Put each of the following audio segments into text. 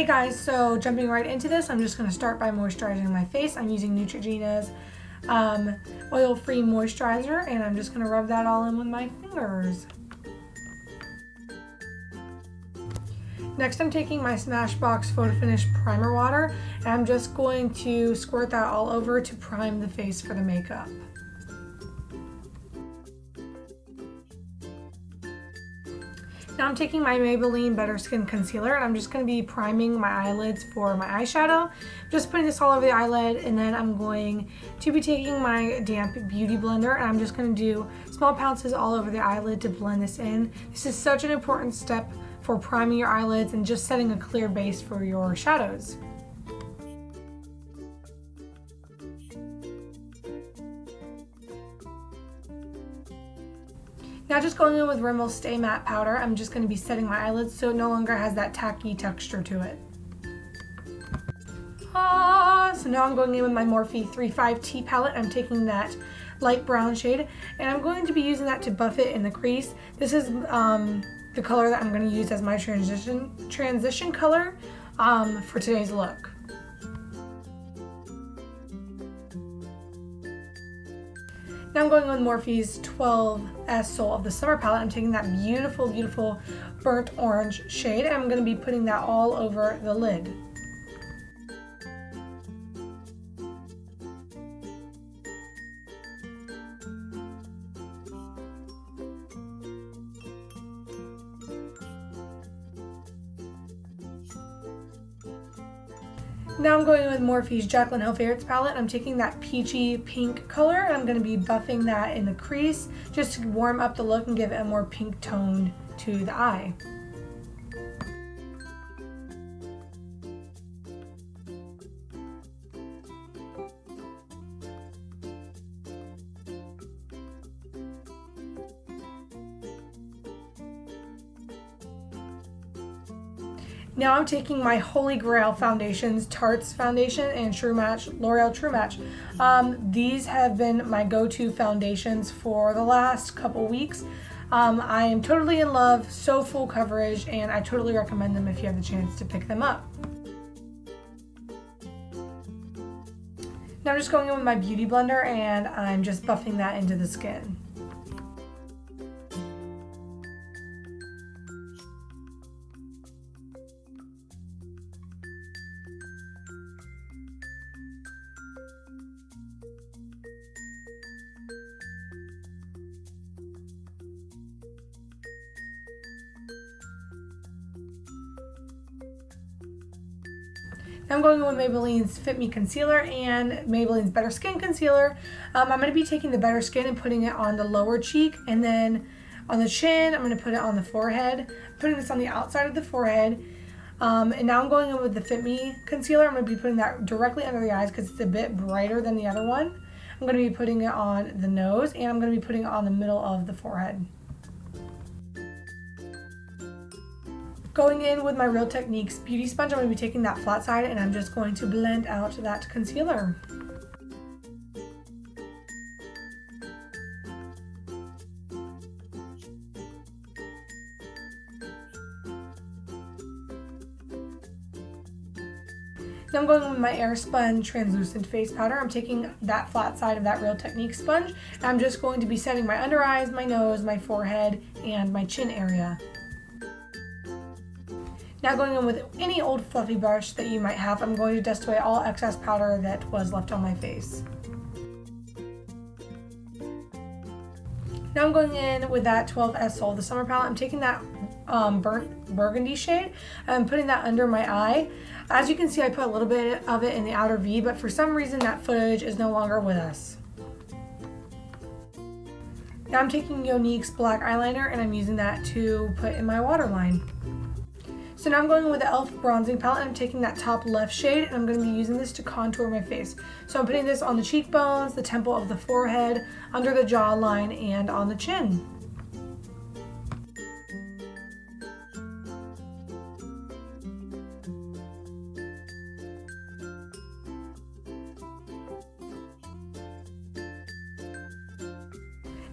guys, so jumping right into this, I'm just going to start by moisturizing my face. I'm using Neutrogena's oil-free moisturizer, and I'm just going to rub that all in with my fingers. Next, I'm taking my Smashbox Photo Finish Primer Water, and I'm just going to squirt that all over to prime the face for the makeup. Now I'm taking my Maybelline Better Skin Concealer, and I'm just going to be priming my eyelids for my eyeshadow. Just putting this all over the eyelid, and then I'm going to be taking my damp beauty blender, and I'm just going to do small pounces all over the eyelid to blend this in. This is such an important step for priming your eyelids and just setting a clear base for your shadows. Now just going in with Rimmel Stay Matte Powder, I'm just going to be setting my eyelids so it no longer has that tacky texture to it. So now I'm going in with my Morphe 3.5T palette. I'm taking that light brown shade, and I'm going to be using that to buff it in the crease. This is the color that I'm going to use as my transition color for today's look. Now I'm going with Morphe's 12S Soul of the Summer palette. I'm taking that beautiful, beautiful burnt orange shade, and I'm going to be putting that all over the lid. Now I'm going with Morphe's Jaclyn Hill Favorites palette. I'm taking that peachy pink color, and I'm going to be buffing that in the crease just to warm up the look and give it a more pink tone to the eye. Now I'm taking my Holy Grail foundations, Tarte's foundation and True Match, L'Oreal True Match. These have been my go-to foundations for the last couple weeks. I am totally in love, so full coverage, and I totally recommend them if you have the chance to pick them up. Now I'm just going in with my Beauty Blender, and I'm just buffing that into the skin. I'm going with Maybelline's Fit Me Concealer and Maybelline's Better Skin Concealer. I'm going to be taking the Better Skin and putting it on the lower cheek, and then on the chin, I'm going to put it on the forehead. I'm putting this on the outside of the forehead. And now I'm going in with the Fit Me Concealer. I'm going to be putting that directly under the eyes because it's a bit brighter than the other one. I'm going to be putting it on the nose, and I'm going to be putting it on the middle of the forehead. Going in with my Real Techniques Beauty Sponge, I'm going to be taking that flat side, and I'm just going to blend out that concealer. Now I'm going in with my Airspun Translucent Face Powder. I'm taking that flat side of that Real Techniques sponge, and I'm just going to be setting my under eyes, my nose, my forehead, and my chin area. Now going in with any old fluffy brush that you might have, I'm going to dust away all excess powder that was left on my face. Now I'm going in with that 12S Soul, the Summer palette. I'm taking that burnt burgundy shade and putting that under my eye. As you can see, I put a little bit of it in the outer V, but for some reason that footage is no longer with us. Now I'm taking Younique's black eyeliner, and I'm using that to put in my waterline. So now I'm going with the e.l.f. bronzing palette, and I'm taking that top left shade, and I'm going to be using this to contour my face. So I'm putting this on the cheekbones, the temple of the forehead, under the jawline, and on the chin.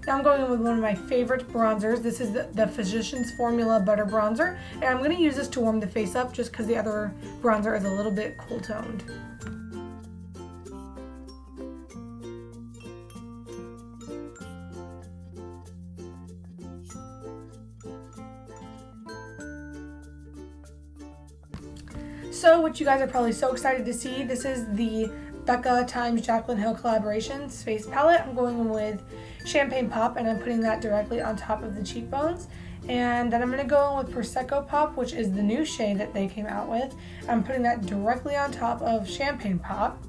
Now I'm going in with one of my favorite bronzers. This is the Physicians Formula Butter Bronzer, and I'm going to use this to warm the face up just because the other bronzer is a little bit cool toned. So what you guys are probably so excited to see, this is the Becca times Jaclyn Hill collaboration face palette. I'm going in with Champagne Pop, and I'm putting that directly on top of the cheekbones. And then I'm going to go in with Prosecco Pop, which is the new shade that they came out with. I'm putting that directly on top of Champagne Pop.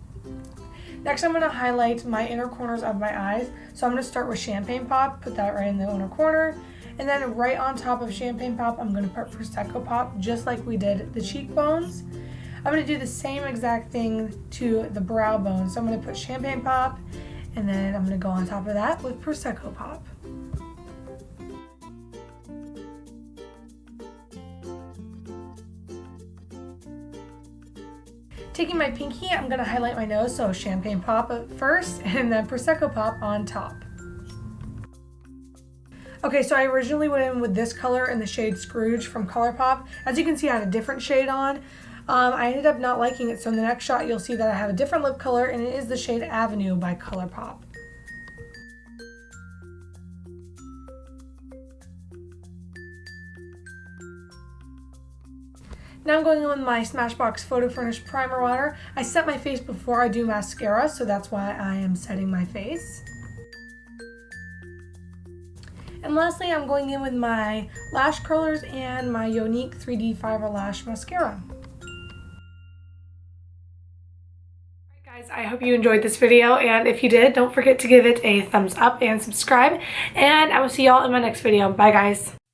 Next, I'm going to highlight my inner corners of my eyes. So I'm going to start with Champagne Pop, put that right in the inner corner. And then right on top of Champagne Pop, I'm going to put Prosecco Pop, just like we did the cheekbones. I'm going to do the same exact thing to the brow bone. So I'm going to put Champagne Pop, and then I'm going to go on top of that with Prosecco Pop. Taking my pinky, I'm going to highlight my nose, so Champagne Pop first, and then Prosecco Pop on top. Okay, so I originally went in with this color in the shade Scrooge from ColourPop. As you can see, I had a different shade on. I ended up not liking it, so in the next shot you'll see that I have a different lip color, and it is the shade Avenue by ColourPop. Now I'm going in with my Smashbox Photo Furnish Primer Water. I set my face before I do mascara, so that's why I am setting my face. And lastly, I'm going in with my lash curlers and my Younique 3D Fiber Lash Mascara. Alright guys, I hope you enjoyed this video, and if you did, don't forget to give it a thumbs up and subscribe, and I will see y'all in my next video. Bye guys!